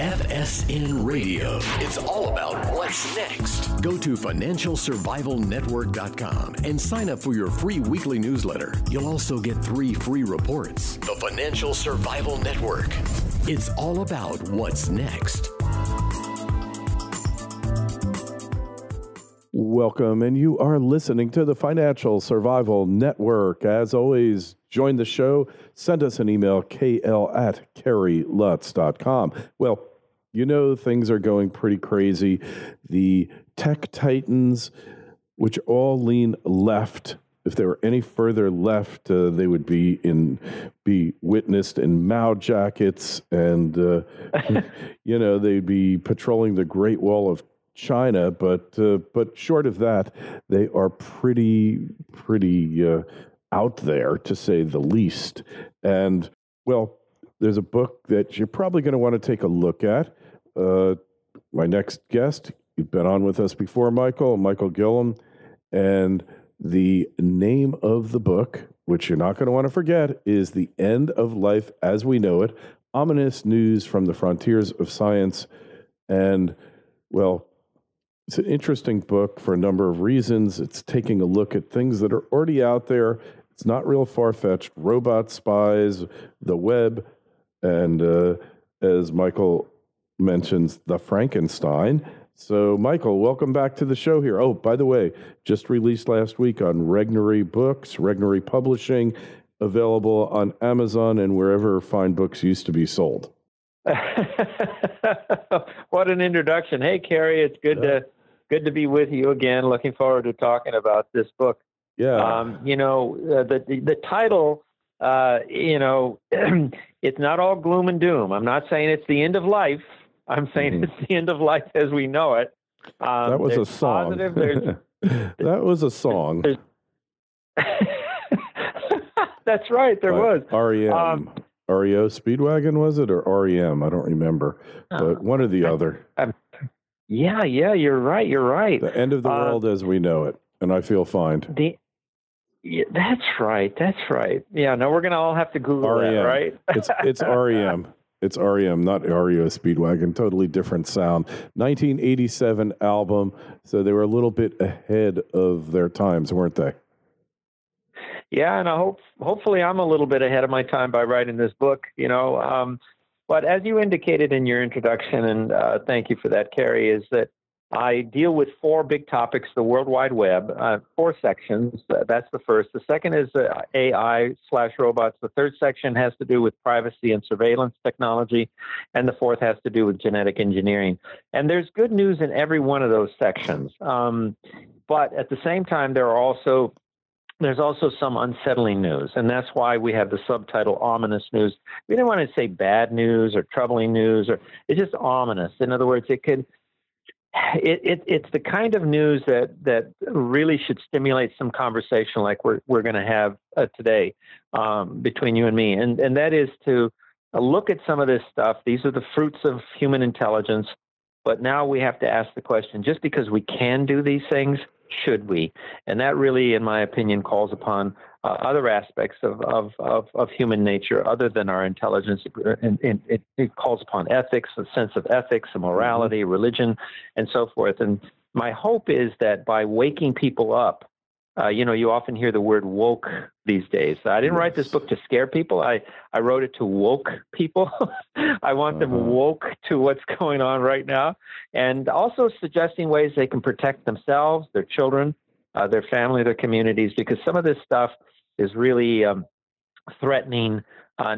FSN Radio. It's all about what's next. Go to financialsurvivalnetwork.com and sign up for your free weekly newsletter. You'll also get 3 free reports. The Financial Survival Network. It's all about what's next. Welcome, and you are listening to the Financial Survival Network. As always, join the show. Send us an email, kl@kerrylutz.com. Well, you know things are going pretty crazy. The tech titans, which all lean left, if they were any further left, they would be witnessed in Mao jackets, and they'd be patrolling the Great Wall of China. But short of that, they are pretty out there, to say the least. And well, there's a book that you're probably going to want to take a look at. My next guest, you've been on with us before, Michael Guillen, and the name of the book, which you're not going to want to forget, is The End of Life as We Know It, Ominous News from the Frontiers of Science. And, well, it's an interesting book for a number of reasons. It's taking a look at things that are already out there. It's not real far-fetched. Robot spies, the web, and as Michael mentions, the Frankenstein. So, Michael, welcome back to the show here. Oh, by the way, just released last week on Regnery Books, Regnery Publishing, available on Amazon and wherever fine books used to be sold. What an introduction. Hey, Kerry, it's good to be with you again. Looking forward to talking about this book. Yeah. The title, it's not all gloom and doom. I'm not saying it's the end of life. I'm saying it's the end of life as we know it. That was a song. That was a song. That's right. There was. REM. REO Speedwagon, was it, or REM? I don't remember, but one or the other. Yeah, you're right. The end of the world as we know it, and I feel fine. That's right. Yeah, no, we're going to all have to Google REM. that, right? It's REM. It's REM, not REO Speedwagon. Totally different sound. 1987 album, so they were a little bit ahead of their times, weren't they? Yeah, and hopefully I'm a little bit ahead of my time by writing this book, But as you indicated in your introduction, and thank you for that, Kerry, is that I deal with 4 big topics: the World Wide Web, 4 sections. That's the first. The second is AI/robots. The third section has to do with privacy and surveillance technology. And the fourth has to do with genetic engineering. And there's good news in every one of those sections. But at the same time, there's also some unsettling news, and that's why we have the subtitle Ominous News. We don't want to say bad news or troubling news, it's just ominous. In other words, it's the kind of news that really should stimulate some conversation like we're going to have today between you and me, and that is to look at some of this stuff. These are the fruits of human intelligence, but now we have to ask the question: just because we can do these things, should we? And that really, in my opinion, calls upon other aspects of human nature other than our intelligence. And it calls upon ethics, a sense of ethics, and morality, religion, and so forth. And my hope is that by waking people up, you often hear the word woke these days. I didn't write this book to scare people. I wrote it to woke people. I want them woke to what's going on right now, and also suggesting ways they can protect themselves, their children, their family, their communities, because some of this stuff is really threatening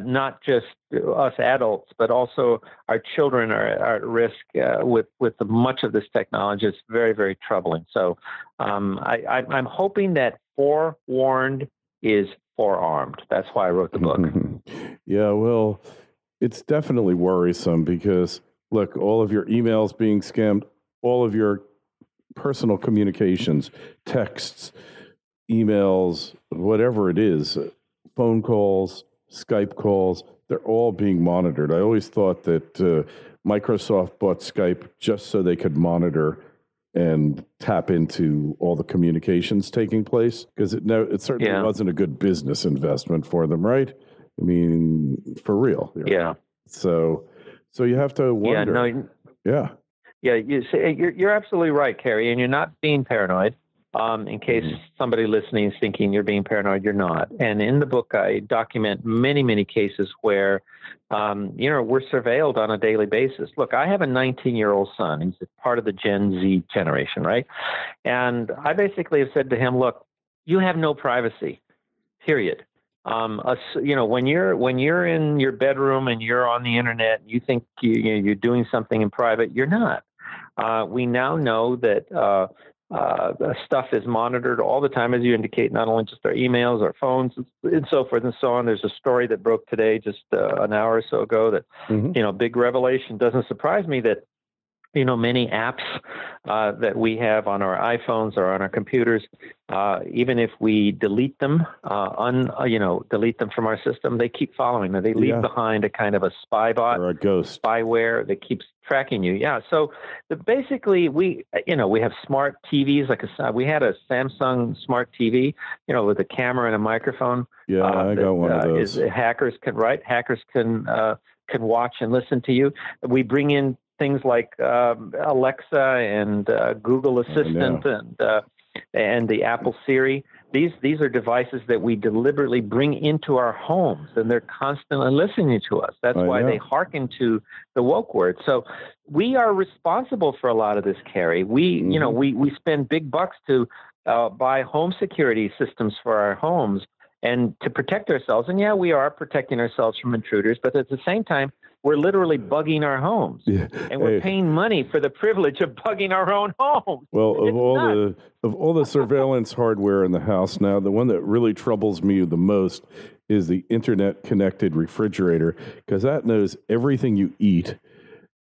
not just us adults, but also our children are at risk with much of this technology. It's very, very troubling. So I'm hoping that forewarned is forearmed. That's why I wrote the book. Yeah, well, it's definitely worrisome because, look, all of your emails being scammed, all of your personal communications, texts, emails, whatever it is, phone calls, Skype calls, they're all being monitored. I always thought that Microsoft bought Skype just so they could monitor and tap into all the communications taking place, because it certainly wasn't a good business investment for them, right? I mean, for real. Yeah. So So you have to wonder. Yeah, you're absolutely right, Kerry, and you're not being paranoid. In case somebody listening is thinking you're being paranoid, you're not. And in the book, I document many, many cases where, we're surveilled on a daily basis. Look, I have a 19-year-old son. He's part of the Gen Z generation, right? And I basically have said to him, look, you have no privacy, period. When you're in your bedroom and you're on the internet, you think you're doing something in private. You're not. We now know that stuff is monitored all the time, as you indicate, not only just our emails, our phones, and so forth and so on. There's a story that broke today, just an hour or so ago, that big revelation. Doesn't surprise me that many apps that we have on our iPhones or on our computers, even if we delete them, delete them from our system, they keep following them. They leave behind a kind of a spy bot or a ghost spyware that keeps tracking you. Yeah. So basically, we have smart TVs. We had a Samsung smart TV, with a camera and a microphone. Yeah, I got one of those. Hackers can watch and listen to you. We bring in things like Alexa and Google Assistant and the Apple Siri. These are devices that we deliberately bring into our homes, and they're constantly listening to us. That's why they hearken to the woke word. So we are responsible for a lot of this, Kerry. We spend big bucks to buy home security systems for our homes and to protect ourselves. And we are protecting ourselves from intruders, but at the same time, we're literally bugging our homes, and we're paying money for the privilege of bugging our own homes. Well, of all the surveillance hardware in the house now, the one that really troubles me the most is the internet-connected refrigerator, because that knows everything you eat,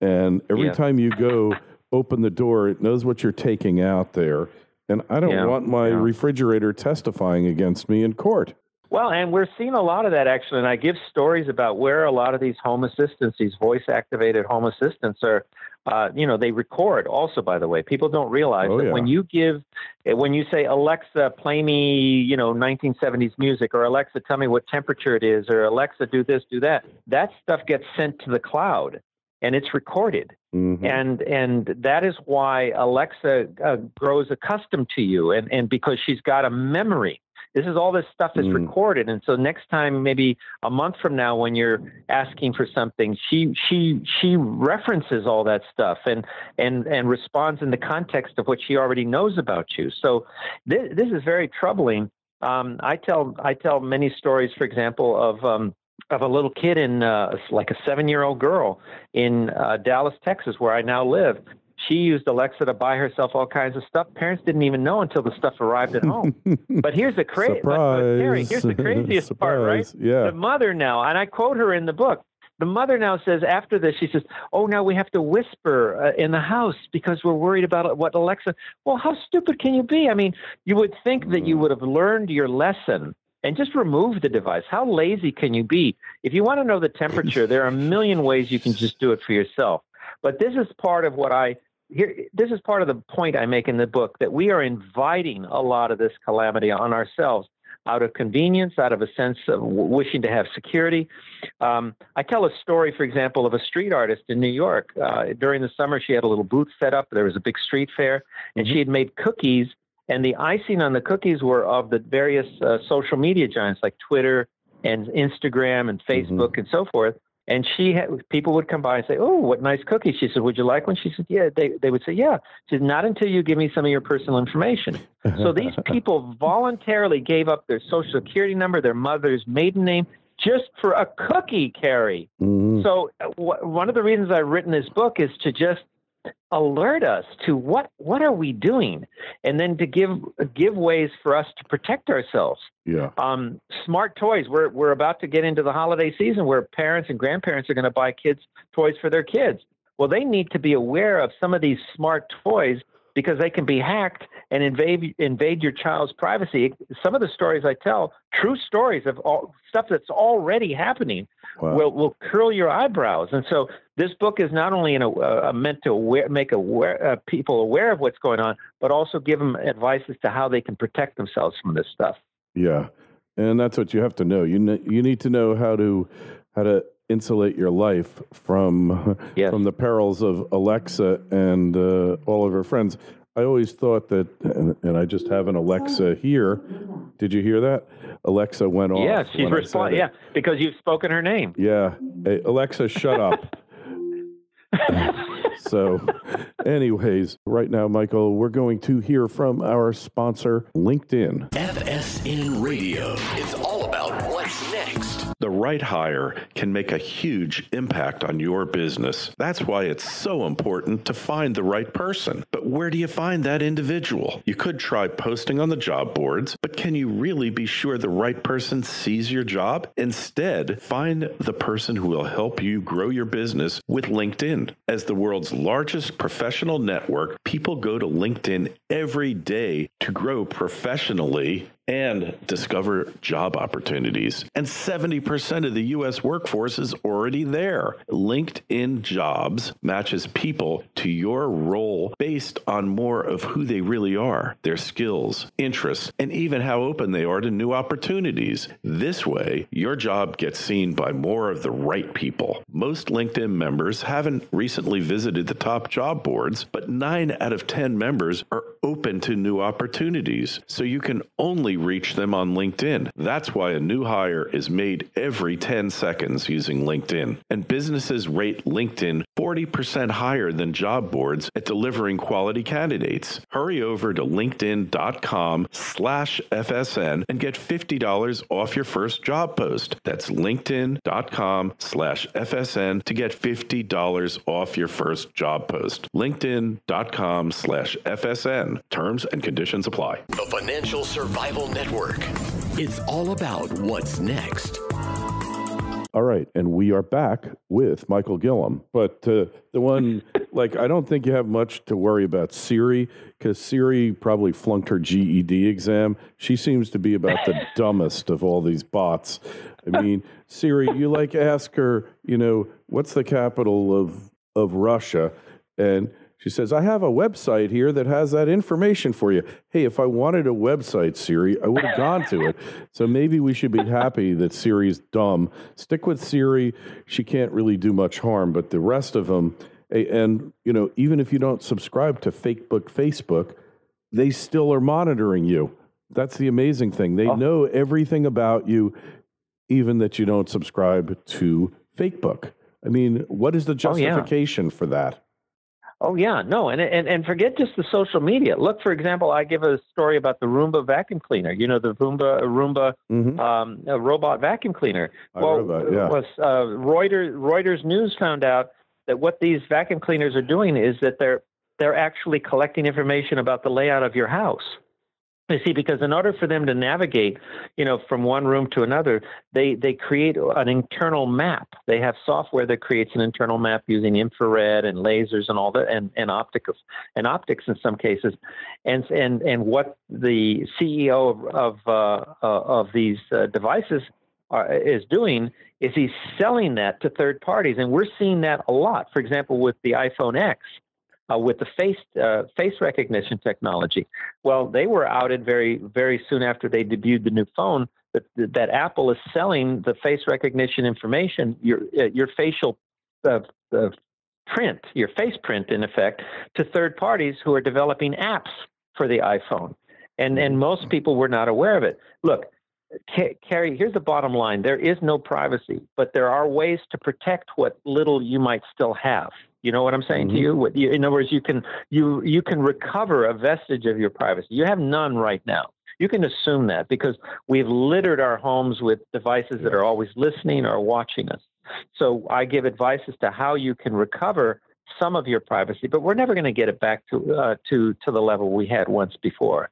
and every time you go open the door, it knows what you're taking out there. And I don't want my refrigerator testifying against me in court. Well, and we're seeing a lot of that, actually, and I give stories about where a lot of these home assistants, these voice-activated home assistants are, they record also, by the way. People don't realize that when you say, Alexa, play me, 1970s music, or Alexa, tell me what temperature it is, or Alexa, do this, do that, that stuff gets sent to the cloud, and it's recorded. And that is why Alexa grows accustomed to you, and because she's got a memory. This is all this stuff is recorded, and so next time, maybe a month from now, when you're asking for something, she references all that stuff and responds in the context of what she already knows about you. So this is very troubling. I tell many stories, for example, of a little kid like a 7-year-old girl in Dallas, Texas, where I now live. She used Alexa to buy herself all kinds of stuff. Parents didn't even know until the stuff arrived at home. But here's the here's the craziest part, right? Yeah. The mother now, and I quote her in the book, the mother now says after this, she says, now we have to whisper in the house because we're worried about what Alexa. Well, how stupid can you be? I mean, you would think that you would have learned your lesson and just remove the device. How lazy can you be? If you want to know the temperature, there are a million ways you can just do it for yourself. But this is part of this is part of the point I make in the book, that we are inviting a lot of this calamity on ourselves out of convenience, out of a sense of wishing to have security. I tell a story, for example, of a street artist in New York. During the summer, she had a little booth set up. There was a big street fair, and she had made cookies, and the icing on the cookies were of the various social media giants like Twitter and Instagram and Facebook and so forth. And people would come by and say, "Oh, what nice cookies." She said, "Would you like one?" She said, "Yeah." They would say, "Yeah." She said, "Not until you give me some of your personal information." So these people voluntarily gave up their social security number, their mother's maiden name, just for a cookie, Kerry. So one of the reasons I've written this book is to just alert us to what are we doing, and then to give ways for us to protect ourselves. Smart toys. We're about to get into the holiday season where parents and grandparents are going to buy kids toys for their kids. Well, they need to be aware of some of these smart toys because they can be hacked and invade your child's privacy. Some of the stories I tell, true stories of stuff that's already happening, will curl your eyebrows. And so this book is not only meant to make people aware of what's going on, but also give them advice as to how they can protect themselves from this stuff. Yeah, and that's what you have to know. You need to know how to insulate your life from from the perils of Alexa and all of her friends. I always thought that, and I just have an Alexa here. Did you hear that? Alexa went off. Yeah, she's responding. Yeah, because you've spoken her name. Yeah. Hey, Alexa, shut up. So, anyways, right now, Michael, we're going to hear from our sponsor, LinkedIn. FSN Radio. It's all about what's next. The right hire can make a huge impact on your business. That's why it's so important to find the right person. But where do you find that individual? You could try posting on the job boards, but can you really be sure the right person sees your job? Instead, find the person who will help you grow your business with LinkedIn. As the world's largest professional network, people go to LinkedIn every day to grow professionally and discover job opportunities. And 70% of the U.S. workforce is already there. LinkedIn Jobs matches people to your role based on more of who they really are, their skills, interests, and even how open they are to new opportunities. This way, your job gets seen by more of the right people. Most LinkedIn members haven't recently visited the top job boards, but 9 out of 10 members are open to new opportunities. So you can only reach them on LinkedIn. That's why a new hire is made every 10 seconds using LinkedIn. And businesses rate LinkedIn 40% higher than job boards at delivering quality candidates. Hurry over to linkedin.com/FSN and get $50 off your first job post. That's linkedin.com/FSN to get $50 off your first job post. linkedin.com/FSN. Terms and conditions apply. The Financial Survival Network. It's all about what's next. All right, and we are back with Michael Guillen. But the one, I don't think you have much to worry about Siri, because Siri probably flunked her GED exam. She seems to be about the dumbest of all these bots. I mean, Siri, you ask her, what's the capital of Russia? And she says, I have a website here that has that information for you. Hey, if I wanted a website, Siri, I would have gone to it. So maybe we should be happy that Siri's dumb. Stick with Siri. She can't really do much harm, but the rest of them, and, even if you don't subscribe to Facebook, they still are monitoring you. That's the amazing thing. They know everything about you, even that you don't subscribe to Facebook. I mean, what is the justification for that? Oh, yeah. No, and forget just the social media. Look, for example, I give a story about the Roomba vacuum cleaner, the Roomba robot vacuum cleaner. Reuters News found out that what these vacuum cleaners are doing is that they're actually collecting information about the layout of your house. You see, because in order for them to navigate, from one room to another, they create an internal map. They have software that creates an internal map using infrared and lasers and all that, and optics in some cases. And what the CEO of these devices is doing is he's selling that to third parties, and we're seeing that a lot. For example, with the iPhone X. With the face recognition technology. Well, they were outed very, very soon after they debuted the new phone that Apple is selling the face recognition information, your facial print, your face print, in effect, to third parties who are developing apps for the iPhone. And most people were not aware of it. Look, Carrie, here's the bottom line. There is no privacy, but there are ways to protect what little you might still have. You know what I'm saying to you? In other words, you can recover a vestige of your privacy. You have none right now. You can assume that because we've littered our homes with devices that are always listening or watching us. So I give advice as to how you can recover some of your privacy, but we're never going to get it back to the level we had once before.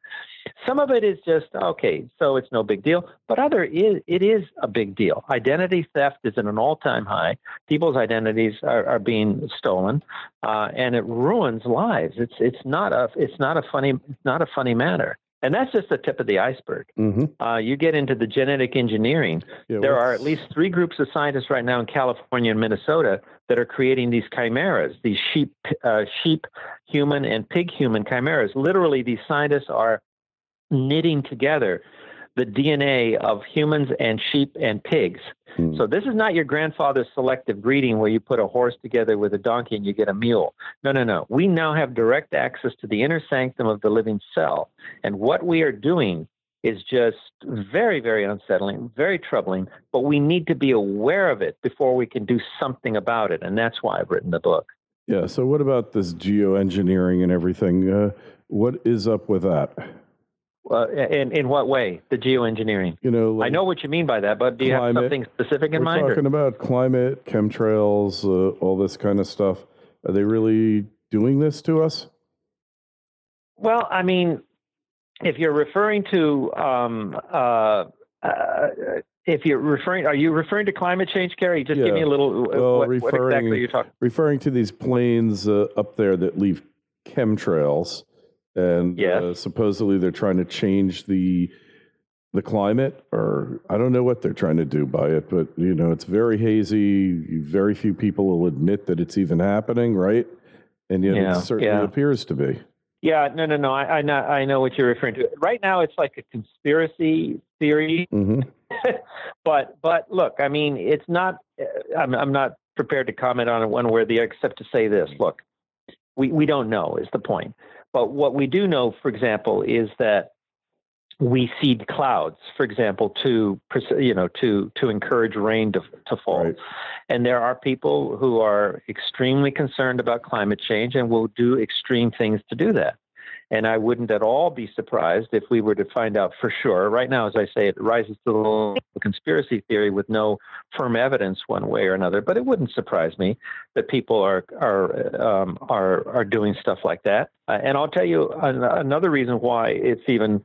Some of it is just, okay, so it's no big deal, but it is a big deal. Identity theft is at an all-time high. People's identities are being stolen, and it ruins lives. It's not a funny matter. And that's just the tip of the iceberg. You get into the genetic engineering. There are at least 3 groups of scientists right now in California and Minnesota that are creating these chimeras, these sheep human and pig human chimeras. Literally, these scientists are knitting together the DNA of humans and sheep and pigs. So this is not your grandfather's selective breeding where you put a horse together with a donkey and you get a mule. No, no, no. We now have direct access to the inner sanctum of the living cell. And what we are doing is just very, very unsettling, very troubling, but we need to be aware of it before we can do something about it. And that's why I've written the book. Yeah. So what about this geoengineering and everything? What is up with that? In what way? The geoengineering? Like I know what you mean by that, but do you have something specific in mind? We're talking about climate, chemtrails, all this kind of stuff. Are they really doing this to us? Well, I mean, if you're referring to, are you referring to climate change, Gary? Just give me a little. What exactly are you talking? Referring to these planes up there that leave chemtrails. And supposedly they're trying to change the climate, or I don't know what they're trying to do by it, but it's very hazy. Very few people will admit that it's even happening, right? And yet it certainly appears to be. Yeah, no. I know what you're referring to. Right now, it's like a conspiracy theory. Mm-hmm. but look, I mean, it's not. I'm not prepared to comment on it one way or the other, except to say this: look, we don't know is the point. But what we do know, for example, is that we seed clouds, for example, to encourage rain to fall. Right. And there are people who are extremely concerned about climate change and will do extreme things to do that. And I wouldn't at all be surprised if we were to find out for sure. Right now, as I say, it rises to the level of conspiracy theory with no firm evidence one way or another. But it wouldn't surprise me that people are doing stuff like that. And I'll tell you another reason why it's even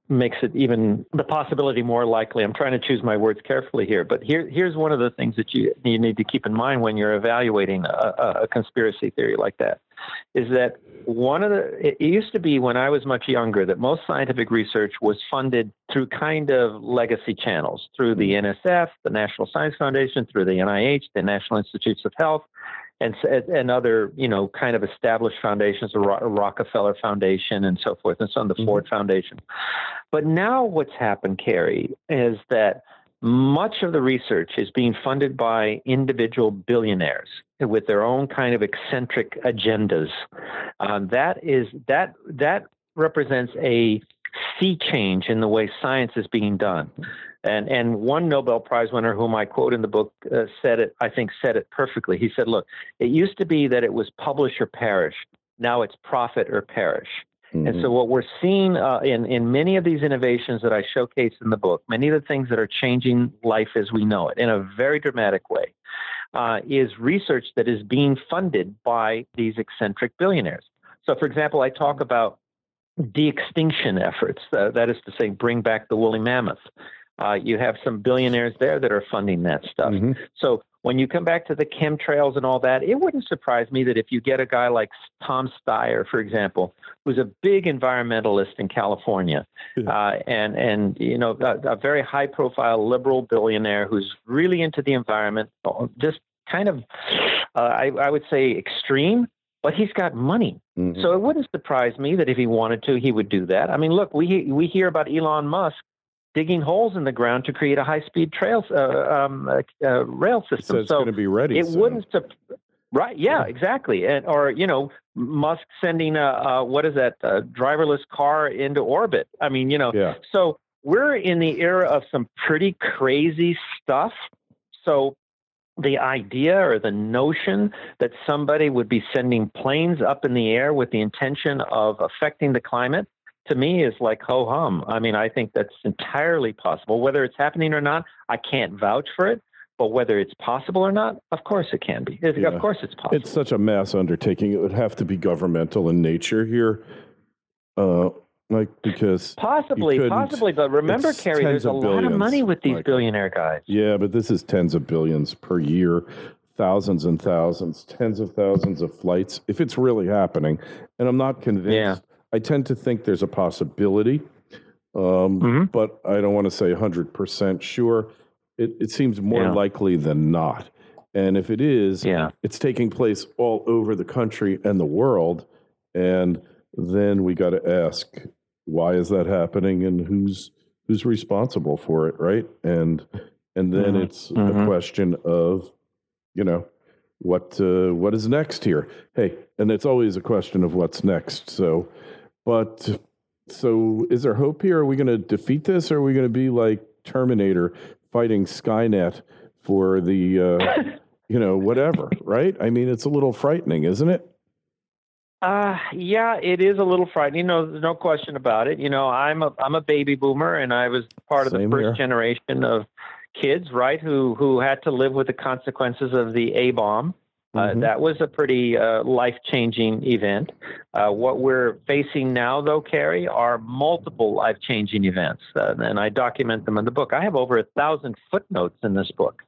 makes it even the possibility more likely. I'm trying to choose my words carefully here, but here's one of the things that you need to keep in mind when you're evaluating a conspiracy theory like that, is that it used to be when I was much younger that most scientific research was funded through kind of legacy channels, through the NSF, the National Science Foundation, through the NIH, the National Institutes of Health, and other, kind of established foundations, the Rockefeller Foundation and so forth, and so on, the Ford Foundation. But now what's happened, Kerry, is that much of the research is being funded by individual billionaires with their own kind of eccentric agendas. That represents a sea change in the way science is being done. And one Nobel Prize winner, whom I quote in the book, said it perfectly. He said, look, it used to be that it was publish or perish. Now it's profit or perish. Mm-hmm. And so what we're seeing in many of these innovations that I showcase in the book, many of the things that are changing life as we know it in a very dramatic way, is research that is being funded by these eccentric billionaires. So, for example, I talk about de-extinction efforts. That is to say, bring back the woolly mammoth. You have some billionaires there that are funding that stuff. Mm-hmm. So when you come back to the chemtrails and all that, it wouldn't surprise me that if you get a guy like Tom Steyer, for example, who's a big environmentalist in California, and a very high-profile liberal billionaire who's really into the environment, just kind of, I would say, extreme. But he's got money. Mm-hmm. So it wouldn't surprise me that if he wanted to, he would do that. I mean, look, we hear about Elon Musk digging holes in the ground to create a high-speed rail system. So it's going to be ready. It wouldn't, right? Yeah, exactly. And Musk sending a driverless car into orbit. I mean, So we're in the era of some pretty crazy stuff. So the idea or the notion that somebody would be sending planes up in the air with the intention of affecting the climate, to me, is like ho-hum. I mean, I think that's entirely possible. Whether it's happening or not, I can't vouch for it. But whether it's possible or not, of course it can be. Of course it's possible. It's such a mass undertaking. It would have to be governmental in nature here. Because possibly. But remember, Kerry, there's a lot of money with these billionaire guys. Yeah, but this is tens of billions per year, thousands and thousands, tens of thousands of flights, if it's really happening. And I'm not convinced. Yeah. I tend to think there's a possibility, but I don't want to say 100% sure. It seems more likely than not. And if it is, it's taking place all over the country and the world. And then we got to ask, why is that happening, and who's who's responsible for it, right? And then it's a question of, what is next here? Hey, and it's always a question of what's next. So is there hope here? Are we going to defeat this, or are we going to be like Terminator fighting Skynet for the whatever, right? I mean, it's a little frightening, isn't it? Yeah, it is a little frightening. There's no question about it. I'm a baby boomer, and I was part of the first generation of kids, right, who had to live with the consequences of the A-bomb. That was a pretty life-changing event. What we're facing now, though, Carrie, are multiple life-changing events, and I document them in the book. I have over 1,000 footnotes in this book.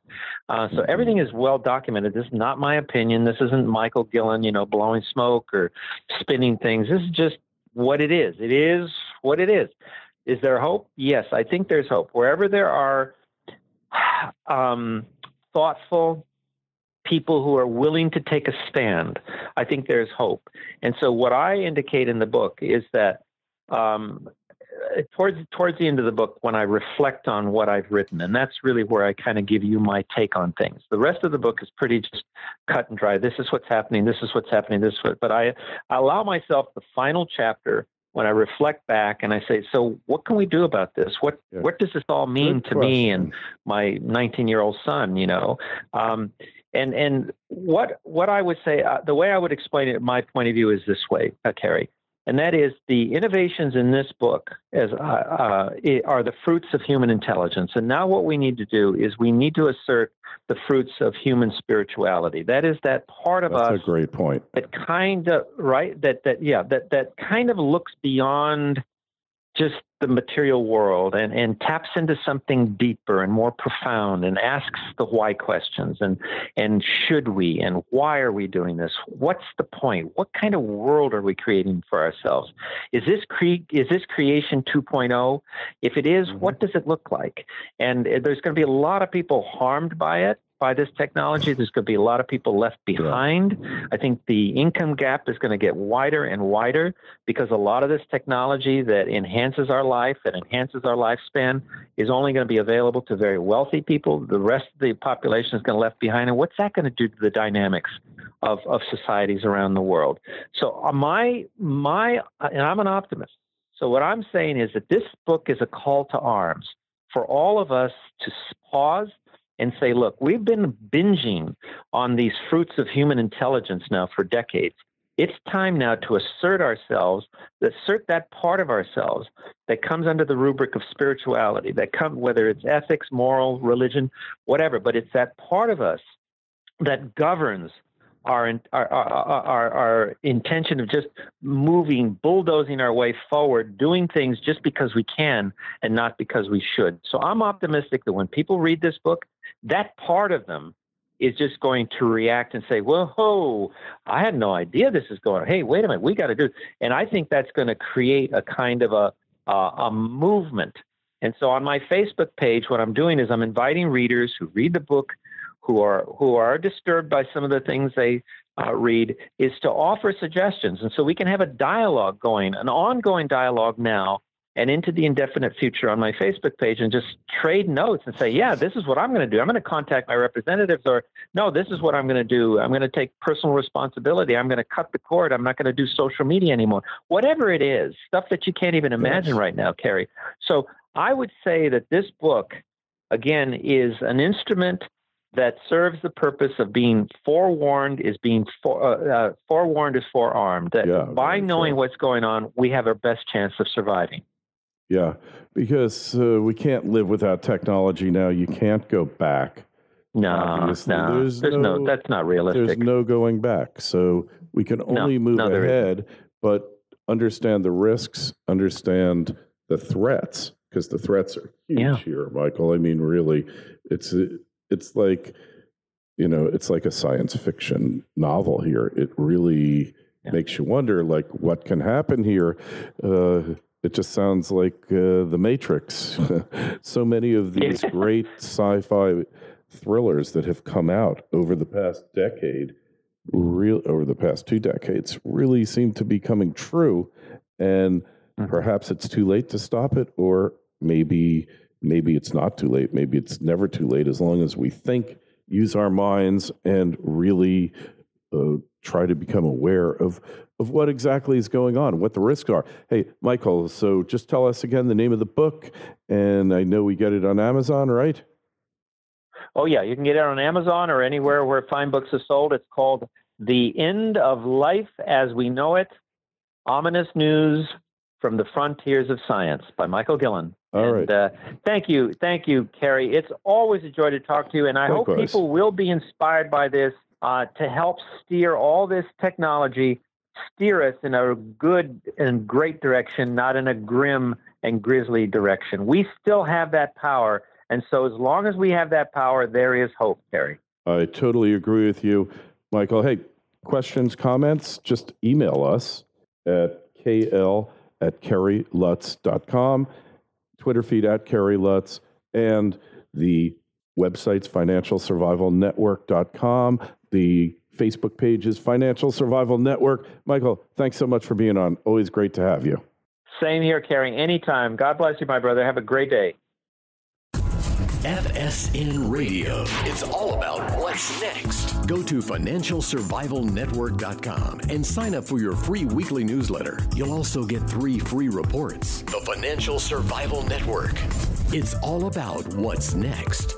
So everything is well documented. This is not my opinion. This isn't Michael Guillen, blowing smoke or spinning things. This is just what it is. It is what it is. Is there hope? Yes, I think there's hope. Wherever there are thoughtful people who are willing to take a stand, I think there's hope. And so what I indicate in the book is that towards the end of the book, when I reflect on what I've written, and that's really where I kind of give you my take on things. The rest of the book is pretty just cut and dry. This is what's happening. This is what's happening. But I allow myself the final chapter when I reflect back and I say, so what can we do about this? What does this all mean to me and my 19-year-old son, And what I would say, the way I would explain it, my point of view is this way, Carrie, and that is the innovations in this book are the fruits of human intelligence. And now what we need to do is we need to assert the fruits of human spirituality. That is that part of us. That's a great point. That kind of, right, that kind of looks beyond just the material world and taps into something deeper and more profound and asks the why questions and should we and why are we doing this? What's the point? What kind of world are we creating for ourselves? Is this creation 2.0? If it is, what does it look like? And there's going to be a lot of people harmed by this technology. There's going to be a lot of people left behind. I think the income gap is going to get wider and wider because a lot of this technology that enhances our life, that enhances our lifespan, is only going to be available to very wealthy people. The rest of the population is going to be left behind. And what's that going to do to the dynamics of societies around the world? So and I'm an optimist. So what I'm saying is that this book is a call to arms for all of us to pause and say, look, we've been binging on these fruits of human intelligence now for decades. It's time now to assert that part of ourselves that comes under the rubric of spirituality, whether it's ethics, moral, religion, whatever, but it's that part of us that governs our intention of just bulldozing our way forward, doing things just because we can and not because we should. So I'm optimistic that when people read this book, that part of them is just going to react and say, whoa, I had no idea this is going on. Hey, wait a minute, we got to do it. And I think that's going to create a kind of a movement. And so on my Facebook page, what I'm doing is I'm inviting readers who read the book, who are disturbed by some of the things they read, is to offer suggestions. And so we can have a dialogue going, an ongoing dialogue now and into the indefinite future on my Facebook page and just trade notes and say, yeah, this is what I'm going to do. I'm going to contact my representatives, or no, this is what I'm going to do. I'm going to take personal responsibility. I'm going to cut the cord. I'm not going to do social media anymore. Whatever it is, stuff that you can't even imagine right now, Carrie. So I would say that this book, again, is an instrument that serves the purpose of being forewarned is forewarned is forearmed. That by knowing what's going on, we have our best chance of surviving. Yeah, because we can't live without technology now. You can't go back. No, that's not realistic. There's no going back. So we can only move ahead, but understand the risks, understand the threats, because the threats are huge here, Michael. I mean, really, it's like, it's like a science fiction novel here. It really makes you wonder, like, what can happen here? It just sounds like The Matrix. So many of these great sci-fi thrillers that have come out over the past decade, over the past 2 decades, really seem to be coming true. And perhaps it's too late to stop it, or maybe it's not too late. Maybe it's never too late, as long as we think, use our minds, and really try to become aware of what exactly is going on, what the risks are. Hey, Michael, so just tell us again the name of the book, and I know we get it on Amazon, right? Oh, yeah, you can get it on Amazon or anywhere where fine books are sold. It's called The End of Life as We Know It, Ominous News from the Frontiers of Science by Michael Guillen. All right. Thank you, Kerry. It's always a joy to talk to you, and I hope people will be inspired by this to help steer all this technology, steer us in a good and great direction, not in a grim and grisly direction. We still have that power, and so as long as we have that power, there is hope, Kerry. I totally agree with you, Michael. Hey, questions, comments, just email us at kl@kerrylutz.com, Twitter feed @KerryLutz, and the website's financialsurvivalnetwork.com. The Facebook page is Financial Survival Network. Michael, thanks so much for being on. Always great to have you. Same here, Kerry. Anytime. God bless you, my brother. Have a great day. FSN Radio. It's all about what's next. Go to financialsurvivalnetwork.com and sign up for your free weekly newsletter. You'll also get 3 free reports. The Financial Survival Network. It's all about what's next.